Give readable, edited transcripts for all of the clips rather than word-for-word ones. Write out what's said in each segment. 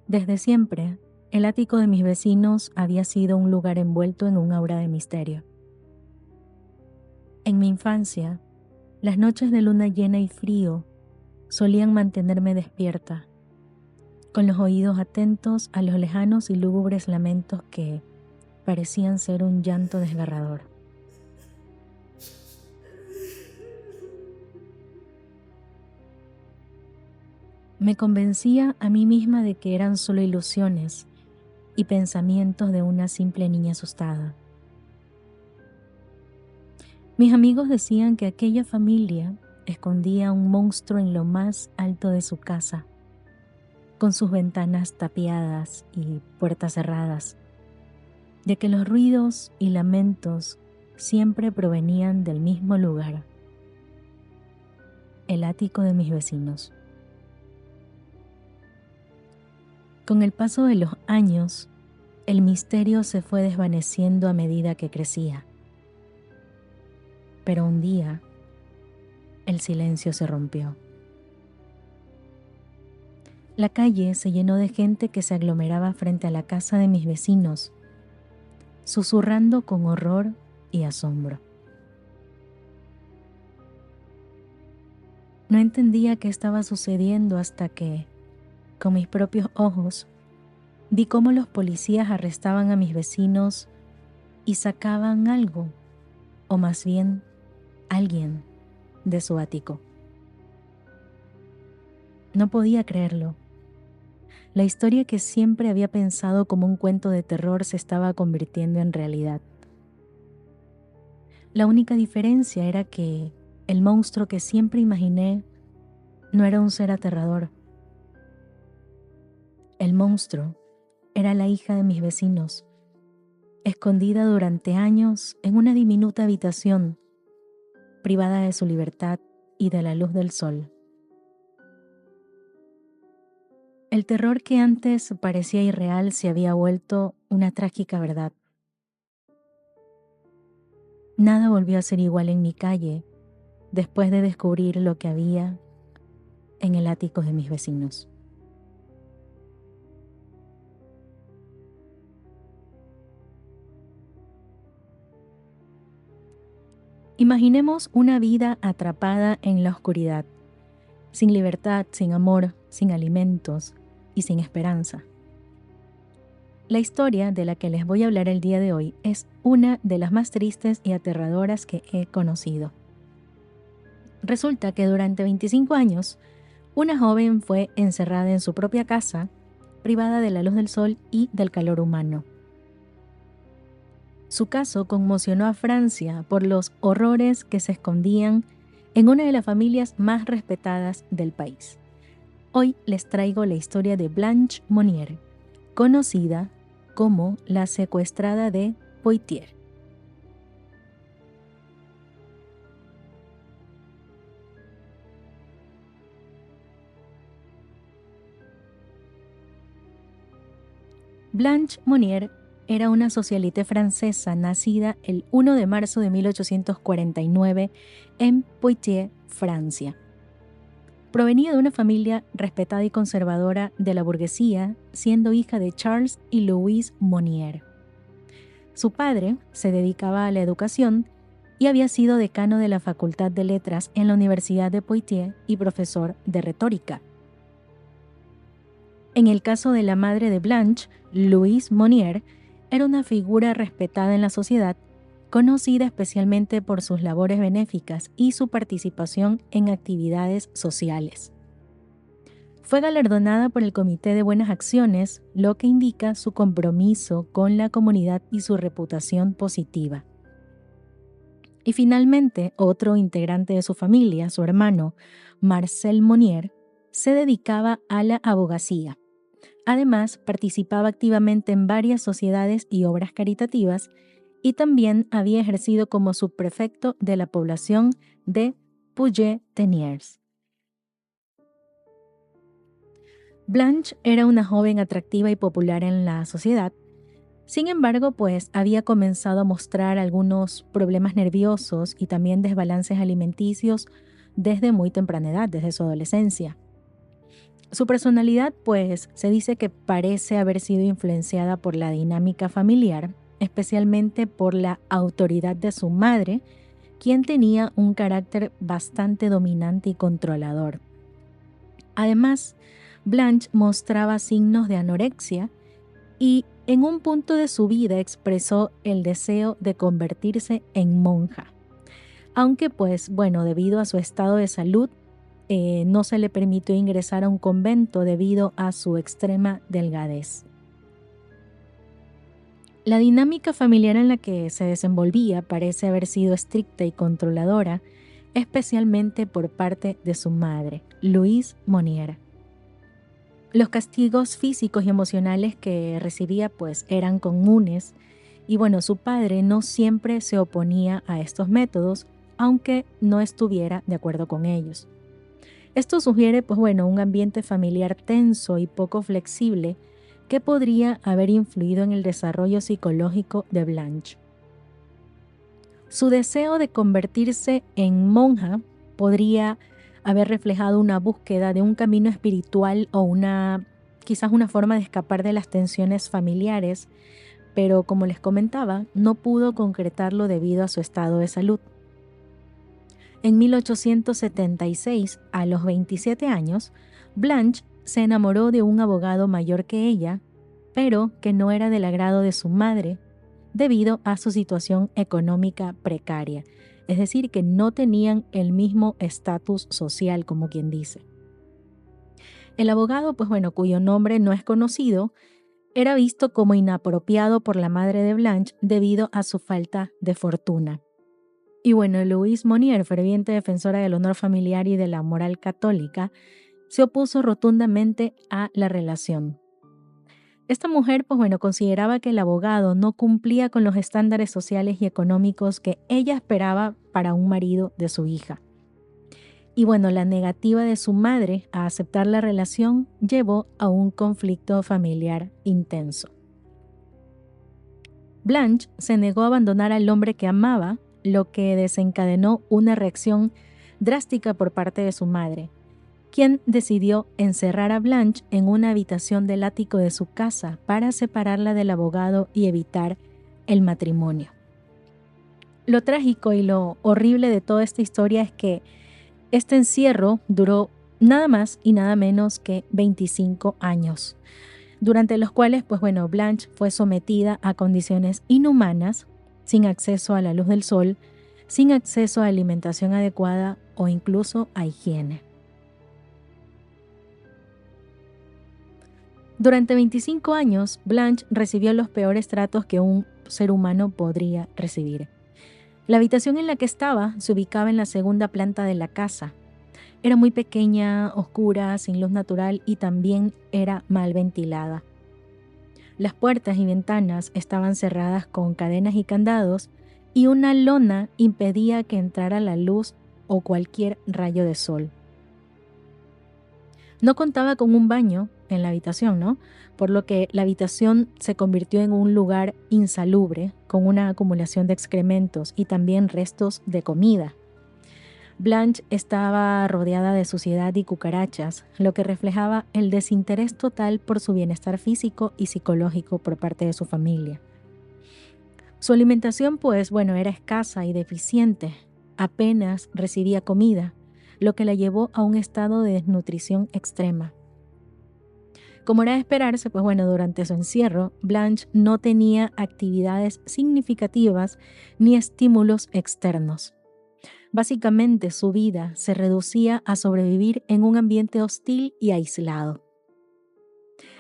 Desde siempre, el ático de mis vecinos había sido un lugar envuelto en un aura de misterio. En mi infancia, las noches de luna llena y frío solían mantenerme despierta, con los oídos atentos a los lejanos y lúgubres lamentos que parecían ser un llanto desgarrador. Me convencía a mí misma de que eran solo ilusiones y pensamientos de una simple niña asustada. Mis amigos decían que aquella familia escondía un monstruo en lo más alto de su casa, con sus ventanas tapiadas y puertas cerradas, de que los ruidos y lamentos siempre provenían del mismo lugar, el ático de mis vecinos. Con el paso de los años, el misterio se fue desvaneciendo a medida que crecía. Pero un día, el silencio se rompió. La calle se llenó de gente que se aglomeraba frente a la casa de mis vecinos, susurrando con horror y asombro. No entendía qué estaba sucediendo hasta que, con mis propios ojos, vi cómo los policías arrestaban a mis vecinos y sacaban algo, o más bien, alguien, de su ático. No podía creerlo. La historia que siempre había pensado como un cuento de terror se estaba convirtiendo en realidad. La única diferencia era que el monstruo que siempre imaginé no era un ser aterrador. El monstruo era la hija de mis vecinos, escondida durante años en una diminuta habitación, privada de su libertad y de la luz del sol. El terror que antes parecía irreal se había vuelto una trágica verdad. Nada volvió a ser igual en mi calle después de descubrir lo que había en el ático de mis vecinos. Imaginemos una vida atrapada en la oscuridad, sin libertad, sin amor, sin alimentos y sin esperanza. La historia de la que les voy a hablar el día de hoy es una de las más tristes y aterradoras que he conocido. Resulta que durante 25 años, una joven fue encerrada en su propia casa, privada de la luz del sol y del calor humano. Su caso conmocionó a Francia por los horrores que se escondían en una de las familias más respetadas del país. Hoy les traigo la historia de Blanche Monnier, conocida como la secuestrada de Poitiers. Blanche Monnier era una socialité francesa nacida el 1 de marzo de 1849 en Poitiers, Francia. Provenía de una familia respetada y conservadora de la burguesía, siendo hija de Charles y Louise Monnier. Su padre se dedicaba a la educación y había sido decano de la Facultad de Letras en la Universidad de Poitiers y profesor de retórica. En el caso de la madre de Blanche, Louise Monnier, era una figura respetada en la sociedad, conocida especialmente por sus labores benéficas y su participación en actividades sociales. Fue galardonada por el Comité de Buenas Acciones, lo que indica su compromiso con la comunidad y su reputación positiva. Y finalmente, otro integrante de su familia, su hermano, Marcel Monnier, se dedicaba a la abogacía. Además, participaba activamente en varias sociedades y obras caritativas y también había ejercido como subprefecto de la población de Puget-Teniers. Blanche era una joven atractiva y popular en la sociedad. Sin embargo, pues había comenzado a mostrar algunos problemas nerviosos y también desbalances alimenticios desde muy temprana edad, desde su adolescencia. Su personalidad, pues, se dice que parece haber sido influenciada por la dinámica familiar, especialmente por la autoridad de su madre, quien tenía un carácter bastante dominante y controlador. Además, Blanche mostraba signos de anorexia y en un punto de su vida expresó el deseo de convertirse en monja. Aunque pues bueno, debido a su estado de salud, no se le permitió ingresar a un convento debido a su extrema delgadez. La dinámica familiar en la que se desenvolvía parece haber sido estricta y controladora, especialmente por parte de su madre, Louise Monier. Los castigos físicos y emocionales que recibía pues eran comunes y bueno, su padre no siempre se oponía a estos métodos, aunque no estuviera de acuerdo con ellos. Esto sugiere pues bueno, un ambiente familiar tenso y poco flexible que podría haber influido en el desarrollo psicológico de Blanche. Su deseo de convertirse en monja podría haber reflejado una búsqueda de un camino espiritual o quizás una forma de escapar de las tensiones familiares, pero como les comentaba, no pudo concretarlo debido a su estado de salud. En 1876, a los 27 años, Blanche se enamoró de un abogado mayor que ella, pero que no era del agrado de su madre, debido a su situación económica precaria, es decir, que no tenían el mismo estatus social, como quien dice. El abogado, pues bueno, cuyo nombre no es conocido, era visto como inapropiado por la madre de Blanche debido a su falta de fortuna. Y bueno, Louise Monier, ferviente defensora del honor familiar y de la moral católica, se opuso rotundamente a la relación. Esta mujer, pues bueno, consideraba que el abogado no cumplía con los estándares sociales y económicos que ella esperaba para un marido de su hija. Y bueno, la negativa de su madre a aceptar la relación llevó a un conflicto familiar intenso. Blanche se negó a abandonar al hombre que amaba, lo que desencadenó una reacción drástica por parte de su madre, quien decidió encerrar a Blanche en una habitación del ático de su casa para separarla del abogado y evitar el matrimonio. Lo trágico y lo horrible de toda esta historia es que este encierro duró nada más y nada menos que 25 años, durante los cuales, pues bueno, Blanche fue sometida a condiciones inhumanas, sin acceso a la luz del sol, sin acceso a alimentación adecuada o incluso a higiene. Durante 25 años, Blanche recibió los peores tratos que un ser humano podría recibir. La habitación en la que estaba se ubicaba en la segunda planta de la casa. Era muy pequeña, oscura, sin luz natural y también era mal ventilada. Las puertas y ventanas estaban cerradas con cadenas y candados y una lona impedía que entrara la luz o cualquier rayo de sol. No contaba con un baño en la habitación, ¿no? Por lo que la habitación se convirtió en un lugar insalubre, con una acumulación de excrementos y también restos de comida. Blanche estaba rodeada de suciedad y cucarachas, lo que reflejaba el desinterés total por su bienestar físico y psicológico por parte de su familia. Su alimentación, pues, bueno, era escasa y deficiente. Apenas recibía comida, lo que la llevó a un estado de desnutrición extrema. Como era de esperarse, pues bueno, durante su encierro, Blanche no tenía actividades significativas ni estímulos externos. Básicamente, su vida se reducía a sobrevivir en un ambiente hostil y aislado.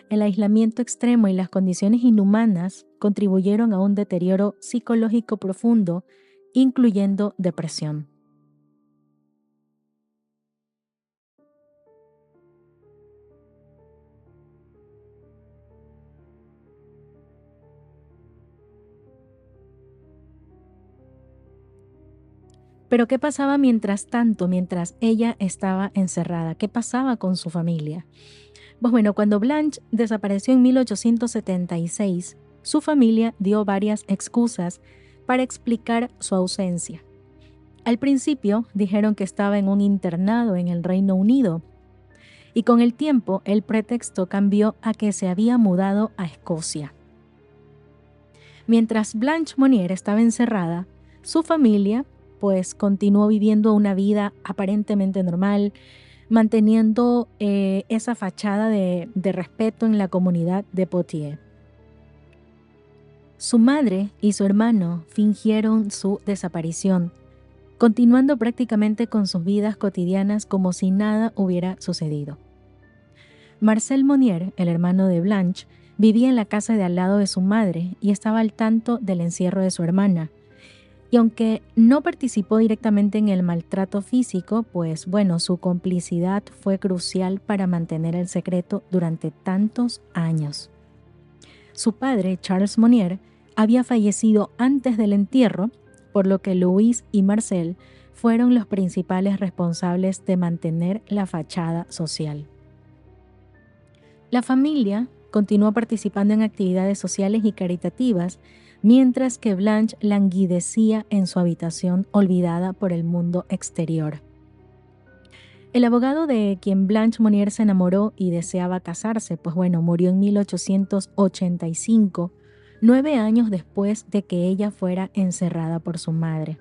El aislamiento extremo y las condiciones inhumanas contribuyeron a un deterioro psicológico profundo, incluyendo depresión. Pero ¿qué pasaba mientras tanto, mientras ella estaba encerrada? ¿Qué pasaba con su familia? Pues bueno, cuando Blanche desapareció en 1876, su familia dio varias excusas para explicar su ausencia. Al principio dijeron que estaba en un internado en el Reino Unido. y con el tiempo el pretexto cambió a que se había mudado a Escocia. Mientras Blanche Monnier estaba encerrada, su familia pues continuó viviendo una vida aparentemente normal, manteniendo esa fachada de respeto en la comunidad de Poitiers. Su madre y su hermano fingieron su desaparición, continuando prácticamente con sus vidas cotidianas como si nada hubiera sucedido. Marcel Monnier, el hermano de Blanche, vivía en la casa de al lado de su madre y estaba al tanto del encierro de su hermana. Y aunque no participó directamente en el maltrato físico, pues bueno, su complicidad fue crucial para mantener el secreto durante tantos años. Su padre, Charles Monnier, había fallecido antes del entierro, por lo que Louise y Marcel fueron los principales responsables de mantener la fachada social. La familia continuó participando en actividades sociales y caritativas, mientras que Blanche languidecía en su habitación olvidada por el mundo exterior. El abogado de quien Blanche Monnier se enamoró y deseaba casarse, pues bueno, murió en 1885, 9 años después de que ella fuera encerrada por su madre.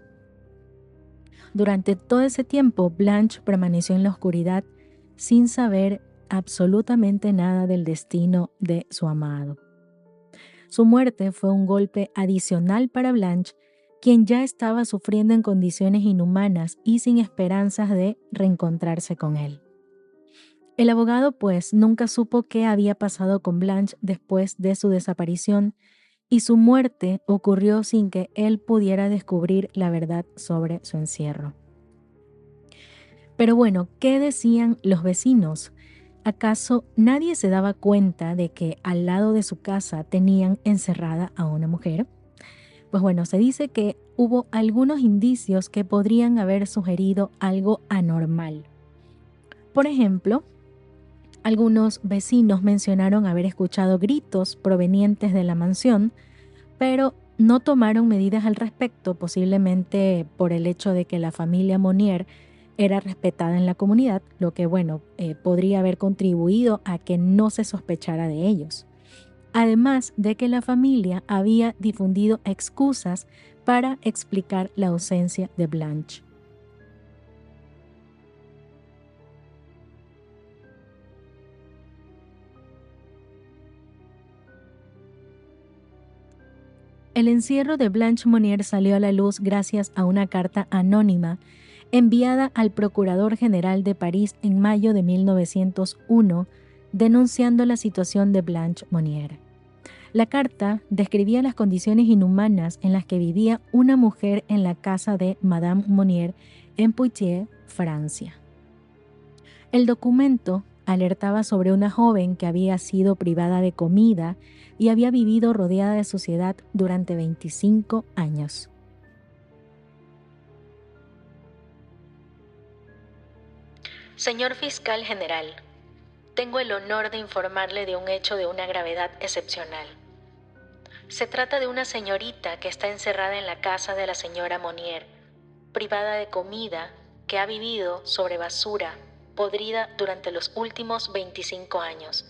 Durante todo ese tiempo, Blanche permaneció en la oscuridad sin saber absolutamente nada del destino de su amado. Su muerte fue un golpe adicional para Blanche, quien ya estaba sufriendo en condiciones inhumanas y sin esperanzas de reencontrarse con él. El abogado pues nunca supo qué había pasado con Blanche después de su desaparición, y su muerte ocurrió sin que él pudiera descubrir la verdad sobre su encierro. Pero bueno, ¿qué decían los vecinos? ¿Acaso nadie se daba cuenta de que al lado de su casa tenían encerrada a una mujer? Pues bueno, se dice que hubo algunos indicios que podrían haber sugerido algo anormal. Por ejemplo, algunos vecinos mencionaron haber escuchado gritos provenientes de la mansión, pero no tomaron medidas al respecto, posiblemente por el hecho de que la familia Monnier era respetada en la comunidad, lo que podría haber contribuido a que no se sospechara de ellos. Además de que la familia había difundido excusas para explicar la ausencia de Blanche. El encierro de Blanche Monnier salió a la luz gracias a una carta anónima enviada al Procurador General de París en mayo de 1901, denunciando la situación de Blanche Monnier. La carta describía las condiciones inhumanas en las que vivía una mujer en la casa de Madame Monnier en Poitiers, Francia. El documento alertaba sobre una joven que había sido privada de comida y había vivido rodeada de suciedad durante 25 años. Señor Fiscal General, tengo el honor de informarle de un hecho de una gravedad excepcional. Se trata de una señorita que está encerrada en la casa de la señora Monnier, privada de comida, que ha vivido sobre basura podrida durante los últimos 25 años,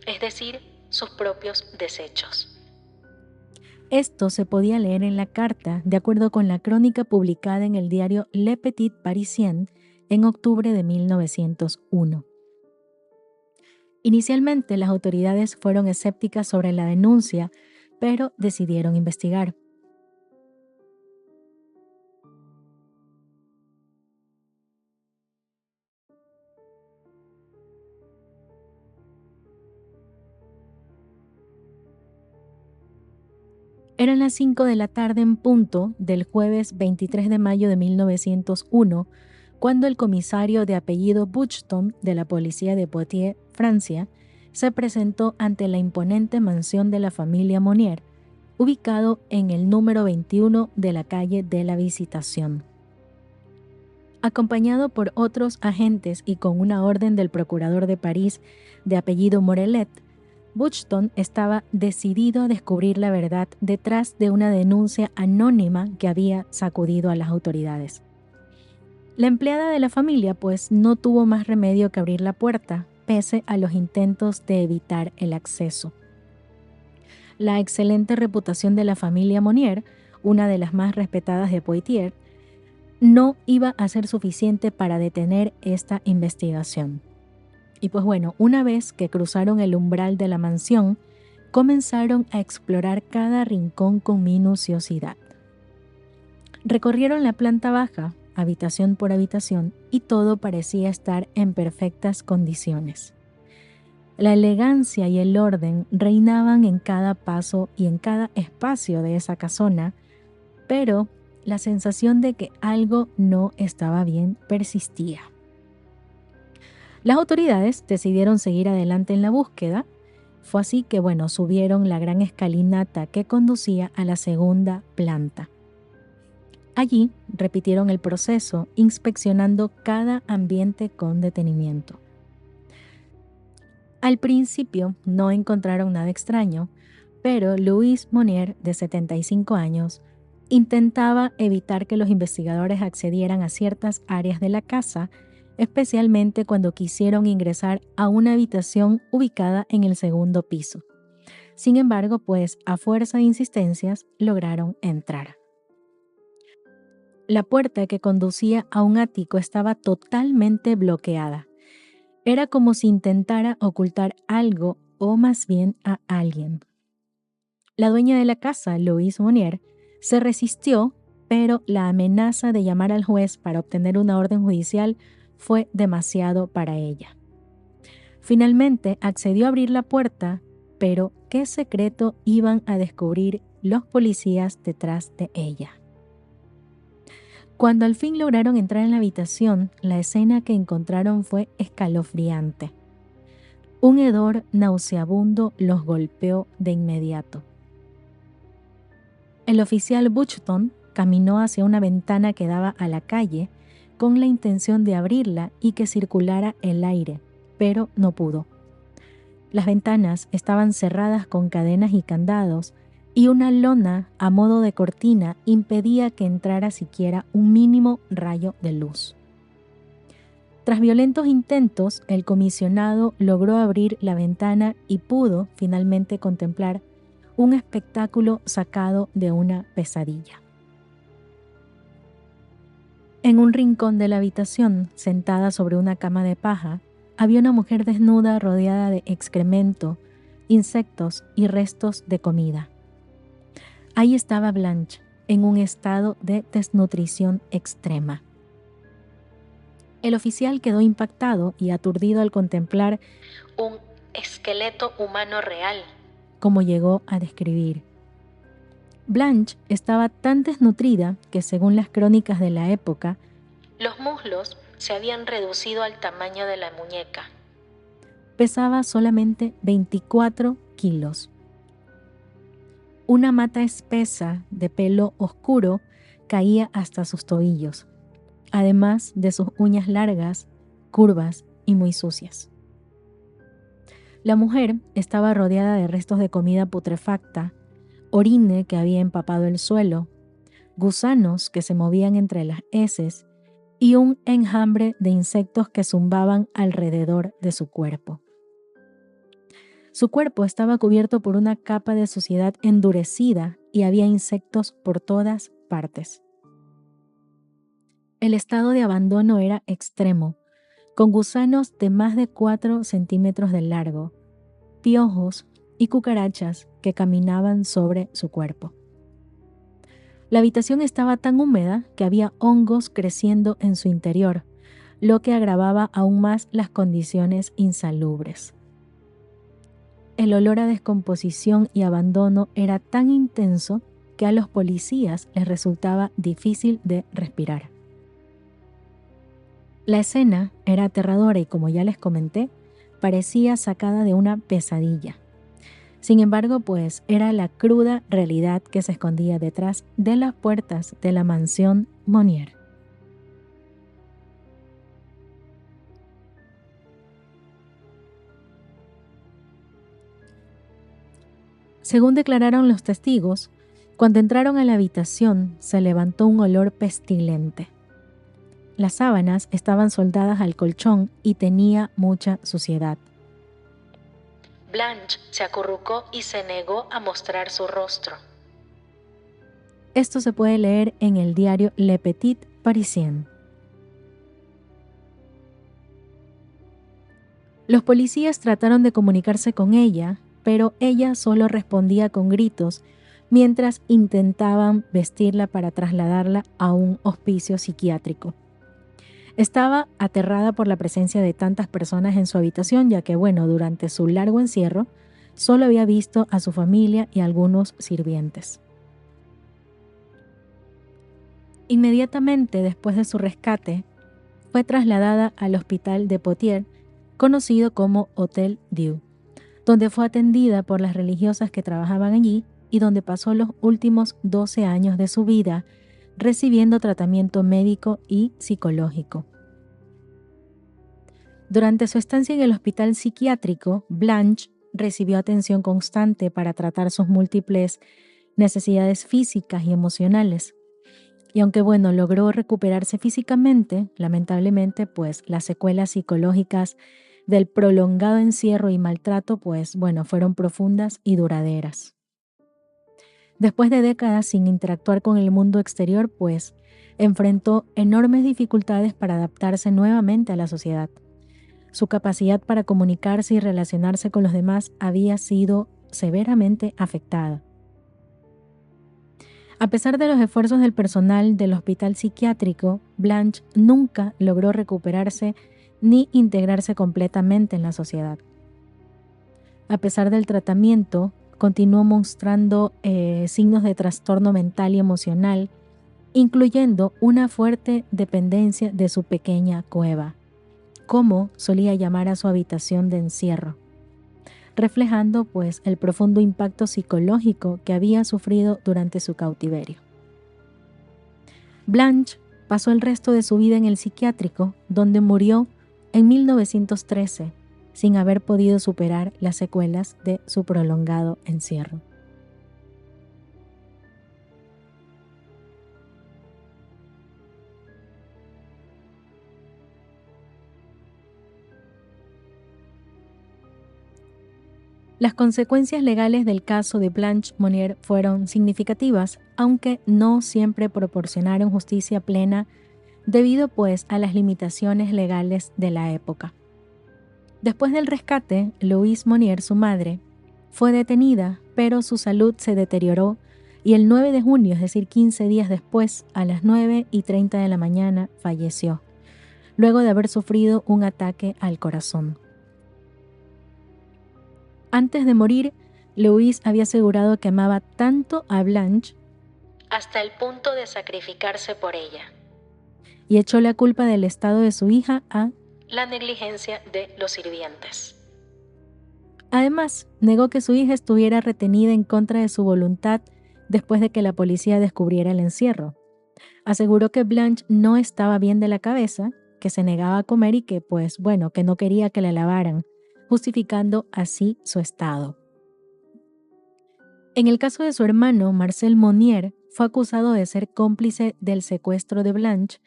es decir, sus propios desechos. Esto se podía leer en la carta, de acuerdo con la crónica publicada en el diario Le Petit Parisien en octubre de 1901. Inicialmente, las autoridades fueron escépticas sobre la denuncia, pero decidieron investigar. Eran las 5 de la tarde en punto del jueves 23 de mayo de 1901, cuando el comisario de apellido Buxton de la policía de Poitiers, Francia, se presentó ante la imponente mansión de la familia Monnier, ubicado en el número 21 de la calle de la Visitación. Acompañado por otros agentes y con una orden del procurador de París de apellido Morelet, Buxton estaba decidido a descubrir la verdad detrás de una denuncia anónima que había sacudido a las autoridades. La empleada de la familia pues no tuvo más remedio que abrir la puerta, pese a los intentos de evitar el acceso. La excelente reputación de la familia Monier, una de las más respetadas de Poitiers, no iba a ser suficiente para detener esta investigación. Y pues bueno, una vez que cruzaron el umbral de la mansión, comenzaron a explorar cada rincón con minuciosidad. Recorrieron la planta baja, habitación por habitación, y todo parecía estar en perfectas condiciones. La elegancia y el orden reinaban en cada paso y en cada espacio de esa casona, pero la sensación de que algo no estaba bien persistía. Las autoridades decidieron seguir adelante en la búsqueda. Fue así que, subieron la gran escalinata que conducía a la segunda planta. Allí repitieron el proceso, inspeccionando cada ambiente con detenimiento. Al principio no encontraron nada extraño, pero Louis Monier, de 75 años, intentaba evitar que los investigadores accedieran a ciertas áreas de la casa, especialmente cuando quisieron ingresar a una habitación ubicada en el segundo piso. Sin embargo, a fuerza de insistencias, lograron entrar. La puerta que conducía a un ático estaba totalmente bloqueada. Era como si intentara ocultar algo o más bien a alguien. La dueña de la casa, Louise Monier, se resistió, pero la amenaza de llamar al juez para obtener una orden judicial fue demasiado para ella. Finalmente accedió a abrir la puerta, pero ¿qué secreto iban a descubrir los policías detrás de ella? Cuando al fin lograron entrar en la habitación, la escena que encontraron fue escalofriante. Un hedor nauseabundo los golpeó de inmediato. El oficial Buchton caminó hacia una ventana que daba a la calle con la intención de abrirla y que circulara el aire, pero no pudo. Las ventanas estaban cerradas con cadenas y candados, y una lona a modo de cortina impedía que entrara siquiera un mínimo rayo de luz. Tras violentos intentos, el comisionado logró abrir la ventana y pudo finalmente contemplar un espectáculo sacado de una pesadilla. En un rincón de la habitación, sentada sobre una cama de paja, había una mujer desnuda rodeada de excremento, insectos y restos de comida. Ahí estaba Blanche, en un estado de desnutrición extrema. El oficial quedó impactado y aturdido al contemplar un esqueleto humano real, como llegó a describir. Blanche estaba tan desnutrida que, según las crónicas de la época, los muslos se habían reducido al tamaño de la muñeca. Pesaba solamente 24 kilos. Una mata espesa de pelo oscuro caía hasta sus tobillos, además de sus uñas largas, curvas y muy sucias. La mujer estaba rodeada de restos de comida putrefacta, orine que había empapado el suelo, gusanos que se movían entre las heces y un enjambre de insectos que zumbaban alrededor de su cuerpo. Su cuerpo estaba cubierto por una capa de suciedad endurecida y había insectos por todas partes. El estado de abandono era extremo, con gusanos de más de 4 centímetros de largo, piojos y cucarachas que caminaban sobre su cuerpo. La habitación estaba tan húmeda que había hongos creciendo en su interior, lo que agravaba aún más las condiciones insalubres. El olor a descomposición y abandono era tan intenso que a los policías les resultaba difícil de respirar. La escena era aterradora y, como ya les comenté, parecía sacada de una pesadilla. Sin embargo, era la cruda realidad que se escondía detrás de las puertas de la mansión Monier. Según declararon los testigos, cuando entraron a la habitación se levantó un olor pestilente. las sábanas estaban soldadas al colchón y tenía mucha suciedad. Blanche se acurrucó y se negó a mostrar su rostro. Esto se puede leer en el diario Le Petit Parisien. Los policías trataron de comunicarse con ella, pero ella solo respondía con gritos mientras intentaban vestirla para trasladarla a un hospicio psiquiátrico. Estaba aterrada por la presencia de tantas personas en su habitación, ya que, durante su largo encierro, solo había visto a su familia y a algunos sirvientes. Inmediatamente después de su rescate, fue trasladada al hospital de Poitiers, conocido como Hotel Dieu, donde fue atendida por las religiosas que trabajaban allí y donde pasó los últimos 12 años de su vida recibiendo tratamiento médico y psicológico. Durante su estancia en el hospital psiquiátrico, Blanche recibió atención constante para tratar sus múltiples necesidades físicas y emocionales. Y aunque logró recuperarse físicamente, lamentablemente, las secuelas psicológicas del prolongado encierro y maltrato, fueron profundas y duraderas. Después de décadas sin interactuar con el mundo exterior, enfrentó enormes dificultades para adaptarse nuevamente a la sociedad. Su capacidad para comunicarse y relacionarse con los demás había sido severamente afectada. A pesar de los esfuerzos del personal del hospital psiquiátrico, Blanche nunca logró recuperarse ni integrarse completamente en la sociedad. A pesar del tratamiento, continuó mostrando signos de trastorno mental y emocional, incluyendo una fuerte dependencia de su pequeña cueva, como solía llamar a su habitación de encierro, reflejando el profundo impacto psicológico que había sufrido durante su cautiverio. Blanche pasó el resto de su vida en el psiquiátrico, donde murió en 1913, sin haber podido superar las secuelas de su prolongado encierro. Las consecuencias legales del caso de Blanche Monnier fueron significativas, aunque no siempre proporcionaron justicia plena debido a las limitaciones legales de la época. Después del rescate, Louise Monnier, su madre, fue detenida, pero su salud se deterioró y el 9 de junio, es decir, 15 días después, a las 9:30 de la mañana, falleció, luego de haber sufrido un ataque al corazón. Antes de morir, Louise había asegurado que amaba tanto a Blanche hasta el punto de sacrificarse por ella, y echó la culpa del estado de su hija a la negligencia de los sirvientes. Además, negó que su hija estuviera retenida en contra de su voluntad después de que la policía descubriera el encierro. Aseguró que Blanche no estaba bien de la cabeza, que se negaba a comer y que, que no quería que la lavaran, justificando así su estado. En el caso de su hermano, Marcel Monnier, fue acusado de ser cómplice del secuestro de Blanche,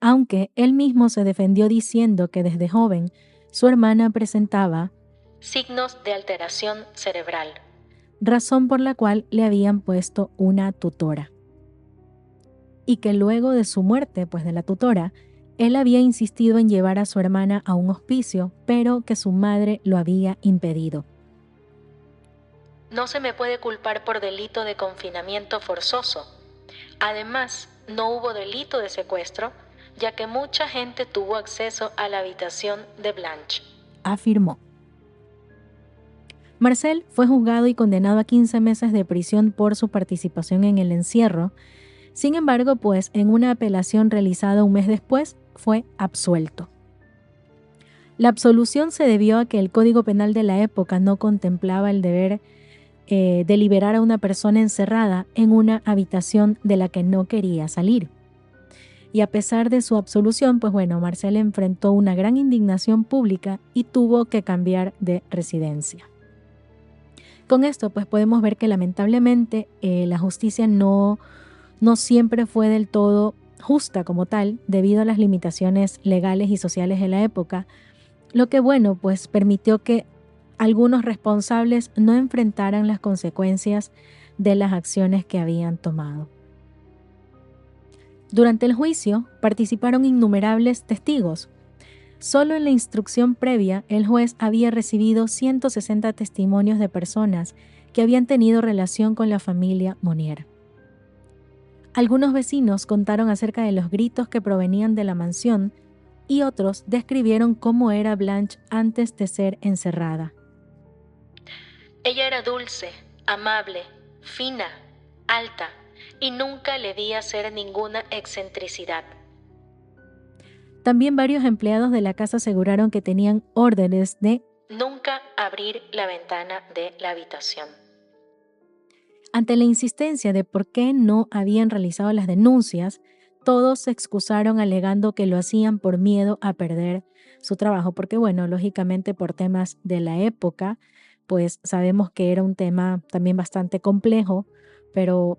aunque él mismo se defendió diciendo que desde joven su hermana presentaba signos de alteración cerebral, razón por la cual le habían puesto una tutora. Y que luego de su muerte, de la tutora, él había insistido en llevar a su hermana a un hospicio, pero que su madre lo había impedido. No se me puede culpar por delito de confinamiento forzoso. Además, no hubo delito de secuestro, ya que mucha gente tuvo acceso a la habitación de Blanche, afirmó. Marcel fue juzgado y condenado a 15 meses de prisión por su participación en el encierro. Sin embargo, en una apelación realizada un mes después, fue absuelto. La absolución se debió a que el Código Penal de la época no contemplaba el deber de liberar a una persona encerrada en una habitación de la que no quería salir. Y a pesar de su absolución, Marcel enfrentó una gran indignación pública y tuvo que cambiar de residencia. Con esto, podemos ver que lamentablemente la justicia no siempre fue del todo justa como tal, debido a las limitaciones legales y sociales de la época, lo que pues permitió que algunos responsables no enfrentaran las consecuencias de las acciones que habían tomado. Durante el juicio participaron innumerables testigos. Solo en la instrucción previa, el juez había recibido 160 testimonios de personas que habían tenido relación con la familia Monier. Algunos vecinos contaron acerca de los gritos que provenían de la mansión y otros describieron cómo era Blanche antes de ser encerrada. Ella era dulce, amable, fina, alta y nunca le vi hacer ninguna excentricidad. También varios empleados de la casa aseguraron que tenían órdenes de nunca abrir la ventana de la habitación. Ante la insistencia de por qué no habían realizado las denuncias, todos se excusaron alegando que lo hacían por miedo a perder su trabajo, porque lógicamente por temas de la época, pues sabemos que era un tema también bastante complejo, pero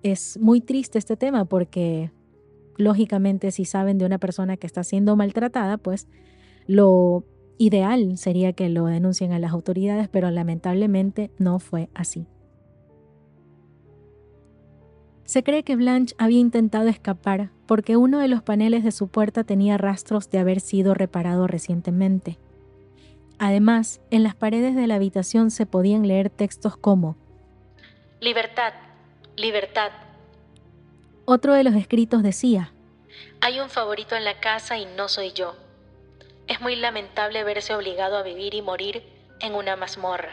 es muy triste este tema porque lógicamente si saben de una persona que está siendo maltratada, pues lo ideal sería que lo denuncien a las autoridades, pero lamentablemente no fue así. Se cree que Blanche había intentado escapar porque uno de los paneles de su puerta tenía rastros de haber sido reparado recientemente. Además, en las paredes de la habitación se podían leer textos como libertad, libertad. Otro de los escritos decía: hay un favorito en la casa y no soy yo. Es muy lamentable verse obligado a vivir y morir en una mazmorra.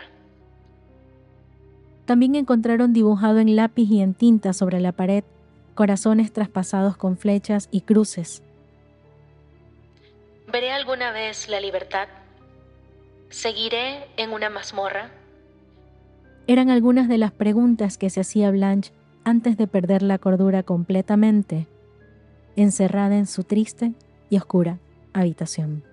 También encontraron dibujado en lápiz y en tinta sobre la pared corazones traspasados con flechas y cruces. ¿Veré alguna vez la libertad? ¿Seguiré en una mazmorra? Eran algunas de las preguntas que se hacía Blanche antes de perder la cordura completamente, encerrada en su triste y oscura habitación.